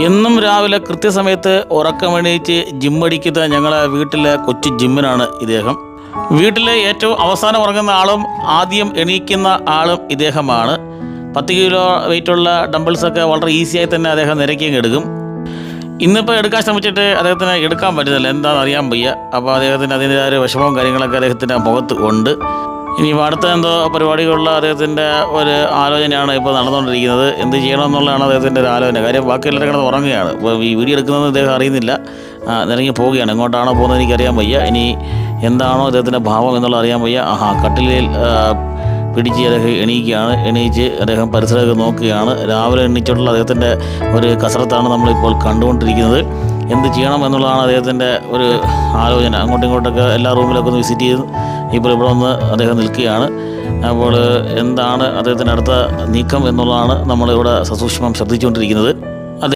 എന്നും രാവിലെ കൃത്യസമയത്ത് ഉറക്കമെണീച്ച് ജിമ്മടിക്കുന്ന ഞങ്ങളെ വീട്ടിലെ കൊച്ചു ജിമ്മിനാണ് ഇദ്ദേഹം. വീട്ടിലെ ഏറ്റവും അവസാനം ഉറങ്ങുന്ന ആളും ആദ്യം എണീക്കുന്ന ആളും ഇദ്ദേഹമാണ്. 10 കിലോ വെയിറ്റുള്ള ഡംബിൾസൊക്കെ വളരെ ഈസിയായി തന്നെ അദ്ദേഹം നിരക്കിയും എടുക്കും. ഇന്നിപ്പോൾ എടുക്കാൻ ശ്രമിച്ചിട്ട് അദ്ദേഹത്തിന് എടുക്കാൻ പറ്റുന്നില്ല, എന്താണെന്ന് അറിയാൻ വയ്യ. അപ്പോൾ അദ്ദേഹത്തിന് അതിൻ്റെതായ ഒരു വിഷമവും കാര്യങ്ങളൊക്കെ അദ്ദേഹത്തിൻ്റെ മുഖത്ത് ഉണ്ട്. ഇനി അടുത്ത എന്തോ പരിപാടികളുള്ള അദ്ദേഹത്തിൻ്റെ ഒരു ആലോചനയാണ് ഇപ്പോൾ നടന്നുകൊണ്ടിരിക്കുന്നത്. എന്ത് ചെയ്യണമെന്നുള്ളതാണ് അദ്ദേഹത്തിൻ്റെ ഒരു ആലോചന. കാര്യം ബാക്കിയെല്ലാവരും കിടന്ന് ഉറങ്ങുകയാണ്. ഇപ്പോൾ ഈ വീഡിയോ എടുക്കുന്നത് അദ്ദേഹം അറിയുന്നില്ല, നിരങ്ങി പോവുകയാണ്. എങ്ങോട്ടാണോ പോകുന്നത് എനിക്കറിയാൻ വയ്യ. ഇനി എന്താണോ അദ്ദേഹത്തിൻ്റെ ഭാവം എന്നുള്ളത് അറിയാൻ വയ്യ. കട്ടിലിൽ പിടിച്ച് അദ്ദേഹം എണീക്കുകയാണ്. എണീച്ച് അദ്ദേഹം പരിസരമൊക്കെ നോക്കുകയാണ്. രാവിലെ എണീച്ചിട്ടുള്ള അദ്ദേഹത്തിൻ്റെ ഒരു കസരത്താണ് നമ്മളിപ്പോൾ കണ്ടുകൊണ്ടിരിക്കുന്നത്. എന്ത് ചെയ്യണം എന്നുള്ളതാണ് അദ്ദേഹത്തിൻ്റെ ഒരു ആലോചന. അങ്ങോട്ടും ഇങ്ങോട്ടൊക്കെ എല്ലാ റൂമിലൊക്കെ ഒന്ന് വിസിറ്റ് ചെയ്ത് ഇപ്പോൾ ഇവിടെ വന്ന് അദ്ദേഹം നിൽക്കുകയാണ്. അപ്പോൾ എന്താണ് അദ്ദേഹത്തിൻ്റെ അടുത്ത നീക്കം എന്നുള്ളതാണ് നമ്മളിവിടെ സസൂക്ഷ്മം ശ്രദ്ധിച്ചുകൊണ്ടിരിക്കുന്നത്.